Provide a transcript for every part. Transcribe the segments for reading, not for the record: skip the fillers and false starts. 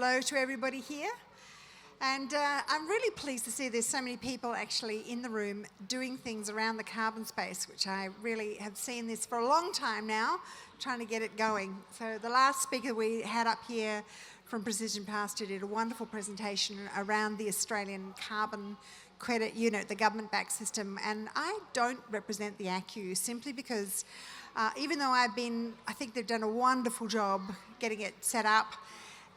hello to everybody here. And I'm really pleased to see there's so many people actually in the room doing things around the carbon space, which I really have seen this for a long time now, trying to get it going. So the last speaker we had up here from Precision Pasture did a wonderful presentation around the Australian carbon credit unit, the government-backed system, and I don't represent the aquip simply because even though I think they've done a wonderful job getting it set up,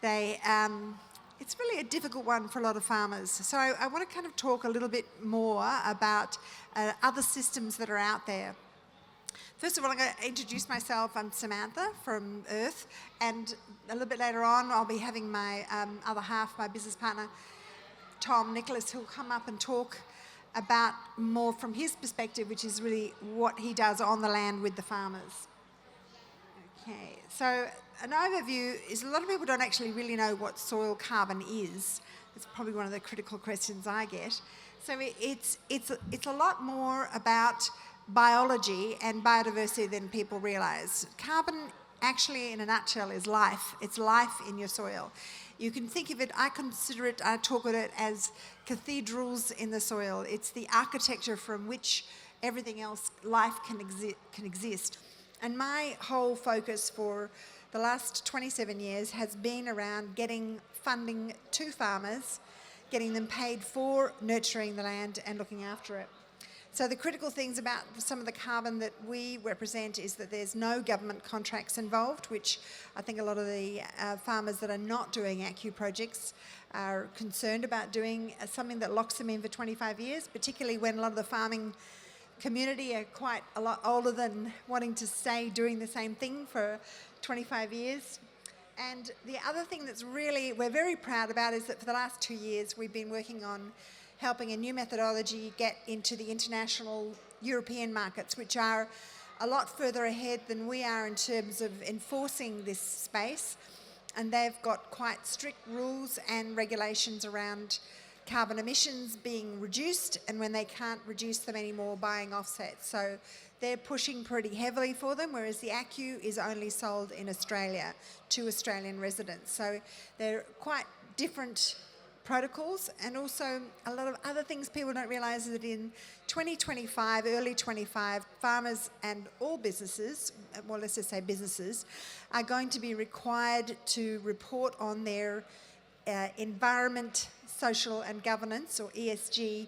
it's really a difficult one for a lot of farmers. So I want to kind of talk a little bit more about other systems that are out there. First of all, I'm going to introduce myself. I'm Samantha from Earth, and a little bit later on I'll be having my other half, my business partner, Tom Nicholas, who'll come up and talk about more from his perspective, which is really what he does on the land with the farmers. Okay, so an overview is a lot of people don't actually really know what soil carbon is. It's probably one of the critical questions I get. So it's a lot more about biology and biodiversity than people realise. Carbon actually in a nutshell is life. It's life in your soil. You can think of it, I talk about it as cathedrals in the soil. It's the architecture from which everything else, life can exist. And my whole focus for the last 27 years has been around getting funding to farmers, getting them paid for nurturing the land and looking after it. So the critical things about some of the carbon that we represent is that there's no government contracts involved, which I think a lot of the farmers that are not doing aquip projects are concerned about doing something that locks them in for 25 years, particularly when a lot of the farming community are quite a lot older than wanting to stay doing the same thing for 25 years. And the other thing that's really we're very proud about is that for the last 2 years we've been working on helping a new methodology get into the international European markets, which are a lot further ahead than we are in terms of enforcing this space. And they've got quite strict rules and regulations around carbon emissions being reduced, and when they can't reduce them anymore, buying offsets. So they're pushing pretty heavily for them, whereas the aquip is only sold in Australia to Australian residents. So they're quite different protocols, and also a lot of other things people don't realise is that in 2025, early 25, farmers and all businesses, well let's just say businesses, are going to be required to report on their environment, social and governance, or ESG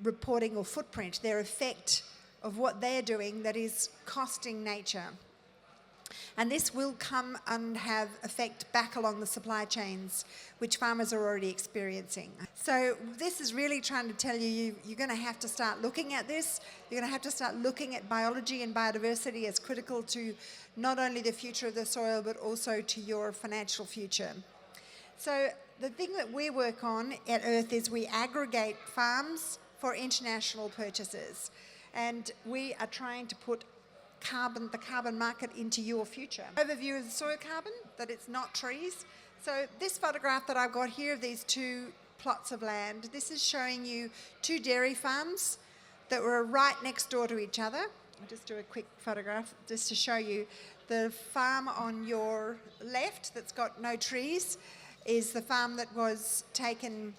reporting or footprint, their effect of what they're doing that is costing nature. And this will come and have effect back along the supply chains, which farmers are already experiencing. So this is really trying to tell you, you're going to have to start looking at this. You're going to have to start looking at biology and biodiversity as critical to not only the future of the soil, but also to your financial future. So the thing that we work on at Earth is we aggregate farms for international purchases. And we are trying to put the carbon market into your future. Overview of the soil carbon, that it's not trees. So this photograph that I've got here of these two plots of land, this is showing you two dairy farms that were right next door to each other. I'll just do a quick photograph just to show you. The farm on your left that's got no trees is the farm that was taken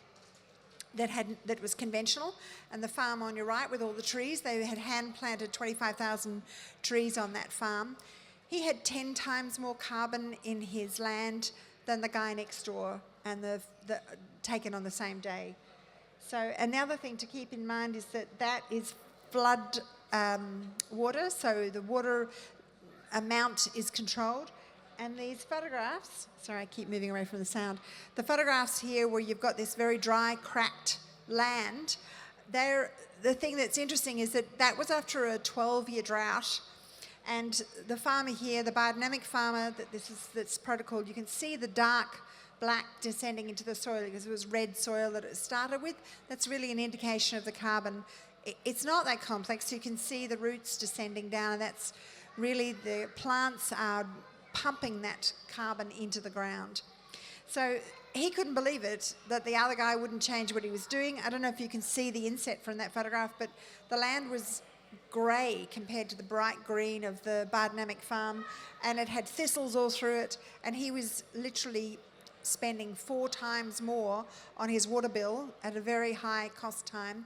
that was conventional, and the farm on your right with all the trees, they had hand planted 25,000 trees on that farm. He had 10 times more carbon in his land than the guy next door, and the taken on the same day. So another thing to keep in mind is that is flood water, so the water amount is controlled. And these photographs, sorry I keep moving away from the sound, the photographs here where you've got this very dry, cracked land, the thing that's interesting is that was after a 12-year drought, and the farmer here, the biodynamic farmer, that's protocolled, you can see the dark black descending into the soil because it was red soil that it started with. That's really an indication of the carbon. It's not that complex. You can see the roots descending down, and that's really the plants are pumping that carbon into the ground. So he couldn't believe it that the other guy wouldn't change what he was doing. I don't know if you can see the inset from that photograph, but the land was grey compared to the bright green of the biodynamic farm, and it had thistles all through it, and he was literally spending 4 times more on his water bill at a very high cost time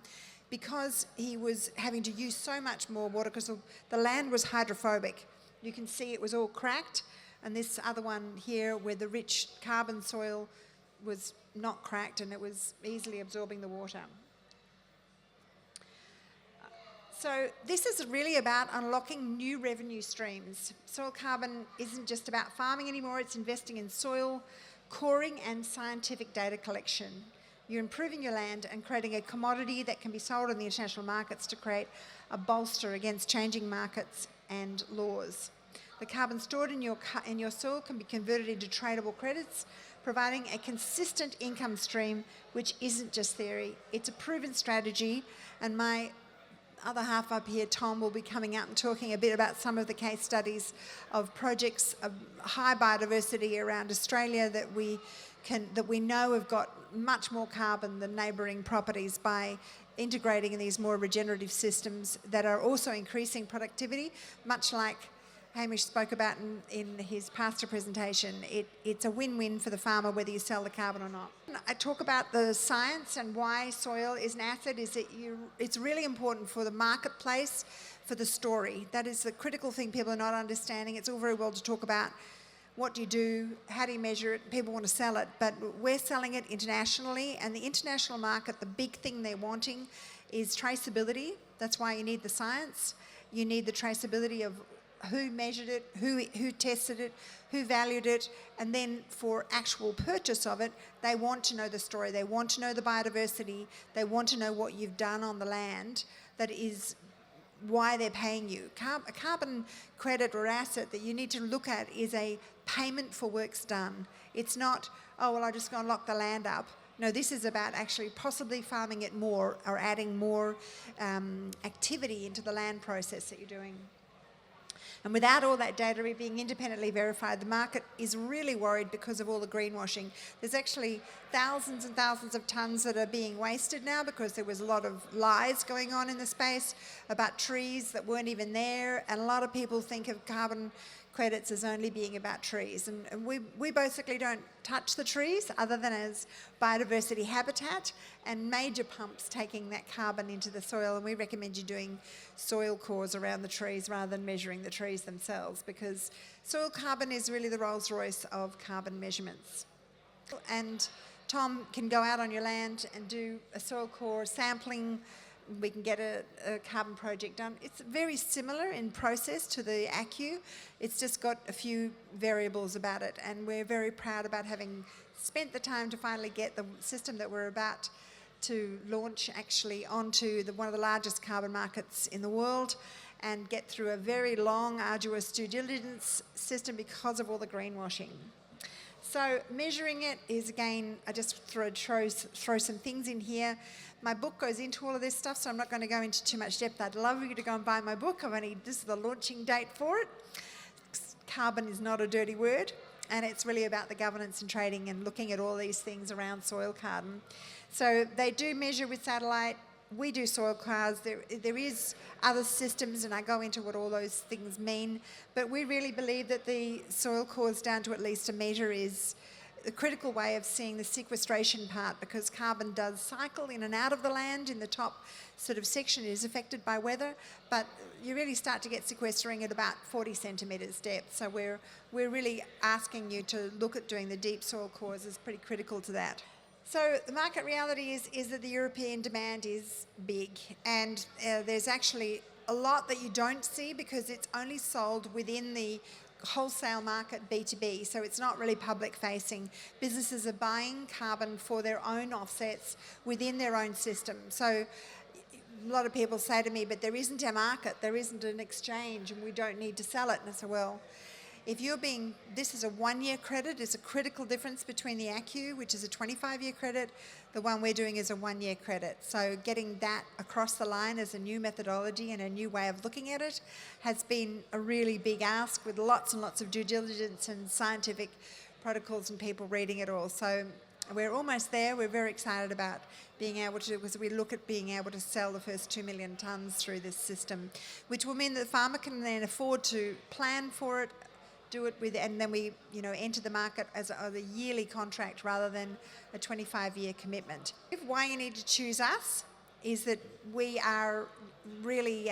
because he was having to use so much more water because the land was hydrophobic. You can see it was all cracked, and this other one here where the rich carbon soil was not cracked and it was easily absorbing the water. So this is really about unlocking new revenue streams. Soil carbon isn't just about farming anymore, it's investing in soil coring and scientific data collection. You're improving your land and creating a commodity that can be sold in the international markets to create a bolster against changing markets and laws. The carbon stored in your soil can be converted into tradable credits, providing a consistent income stream which isn't just theory. It's a proven strategy, and my other half up here, Tom, will be coming out and talking a bit about some of the case studies of projects of high biodiversity around Australia that we know have got much more carbon than neighbouring properties by integrating in these more regenerative systems that are also increasing productivity, much like Hamish spoke about in his pasture presentation. It's a win-win for the farmer whether you sell the carbon or not. I talk about the science and why soil is an asset is that it's really important for the marketplace, for the story. That is the critical thing people are not understanding. It's all very well to talk about what do you do, how do you measure it, people want to sell it, but we're selling it internationally, and the international market, the big thing they're wanting is traceability. That's why you need the science. You need the traceability of who measured it, who tested it, who valued it, and then for actual purchase of it, they want to know the story. They want to know the biodiversity. They want to know what you've done on the land that is why they're paying you. A carbon credit or asset that you need to look at is a payment for works done. It's not, oh, well, I just go and lock the land up. No, this is about actually possibly farming it more or adding more activity into the land process that you're doing. And without all that data being independently verified, the market is really worried because of all the greenwashing. There's actually thousands and thousands of tonnes that are being wasted now because there was a lot of lies going on in the space about trees that weren't even there, and a lot of people think of carbon credits as only being about trees. And we basically don't touch the trees other than as biodiversity habitat and major pumps taking that carbon into the soil. And we recommend you doing soil cores around the trees rather than measuring the trees themselves, because soil carbon is really the Rolls Royce of carbon measurements. And Tom can go out on your land and do a soil core sampling. We can get a carbon project done. It's very similar in process to the aquip. It's just got a few variables about it, and we're very proud about having spent the time to finally get the system that we're about to launch actually onto one of the largest carbon markets in the world and get through a very long, arduous due diligence system because of all the greenwashing. So measuring it is, again, I just throw some things in here. My book goes into all of this stuff, so I'm not going to go into too much depth. I'd love you to go and buy my book. This is the launching date for it. Carbon is not a dirty word, and it's really about the governance and trading and looking at all these things around soil carbon. So they do measure with satellite. We do soil cores. There is other systems, and I go into what all those things mean, but we really believe that the soil cores down to at least a measure is a critical way of seeing the sequestration part, because carbon does cycle in and out of the land. In the top sort of section, it is affected by weather, but you really start to get sequestering at about 40 centimetres depth. So we're really asking you to look at doing the deep soil cores is pretty critical to that. So the market reality is that the European demand is big, and there's actually a lot that you don't see because it's only sold within the wholesale market, B2B, so it's not really public facing. Businesses are buying carbon for their own offsets within their own system. So a lot of people say to me, but there isn't a market, there isn't an exchange, and we don't need to sell it. And I say, well, if this is a 1-year credit, it's a critical difference between the aquip, which is a 25-year credit. The one we're doing is a 1-year credit. So getting that across the line as a new methodology and a new way of looking at it has been a really big ask, with lots and lots of due diligence and scientific protocols and people reading it all. So we're almost there. We're very excited about being able to, because we look at being able to sell the first 2 million tonnes through this system, which will mean that the farmer can then afford to plan for it, do it with, and then we, enter the market as a yearly contract rather than a 25-year commitment. Why you need to choose us is that we are really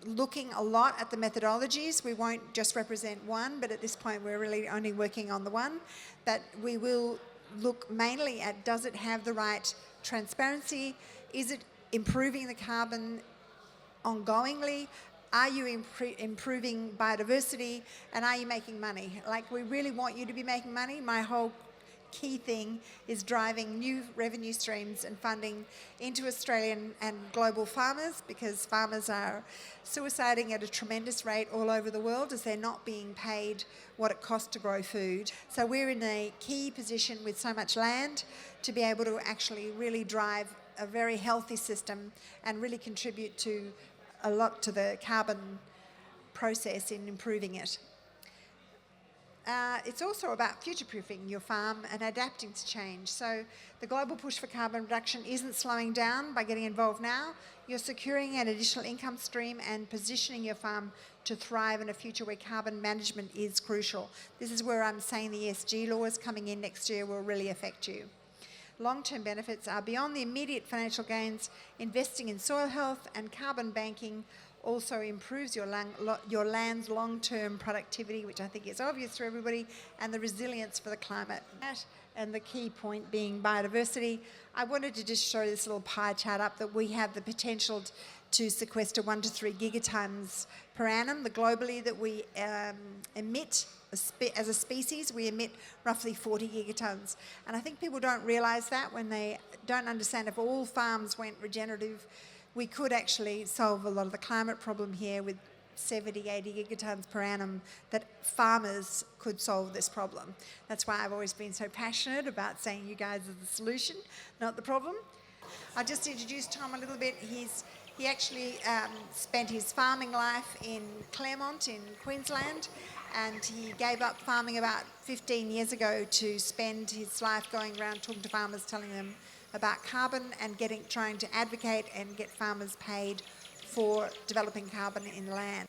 looking a lot at the methodologies. We won't just represent one, but at this point we're really only working on the one. That we will look mainly at, does it have the right transparency? Is it improving the carbon ongoingly? Are you improving biodiversity? And are you making money? Like, we really want you to be making money. My whole key thing is driving new revenue streams and funding into Australian and global farmers, because farmers are suiciding at a tremendous rate all over the world as they're not being paid what it costs to grow food. So we're in a key position with so much land to be able to actually really drive a very healthy system and really contribute to a lot to the carbon process in improving it. It's also about future-proofing your farm and adapting to change. So the global push for carbon reduction isn't slowing down by getting involved now. You're securing an additional income stream and positioning your farm to thrive in a future where carbon management is crucial. This is where I'm saying the ESG laws coming in next year will really affect you. Long-term benefits are beyond the immediate financial gains. Investing in soil health and carbon banking also improves your land's long-term productivity, which I think is obvious to everybody, and the resilience for the climate. And the key point being biodiversity. I wanted to just show this little pie chart up that we have the potential to sequester 1 to 3 gigatons per annum. The globally that we emit as a species, we emit roughly 40 gigatons. And I think people don't realise that when they don't understand if all farms went regenerative, we could actually solve a lot of the climate problem here with 70, 80 gigatons per annum, that farmers could solve this problem. That's why I've always been so passionate about saying you guys are the solution, not the problem. I'll just introduce Tom a little bit. He actually spent his farming life in Claremont in Queensland, and he gave up farming about 15 years ago to spend his life going around talking to farmers, telling them about carbon and trying to advocate and get farmers paid for developing carbon in land.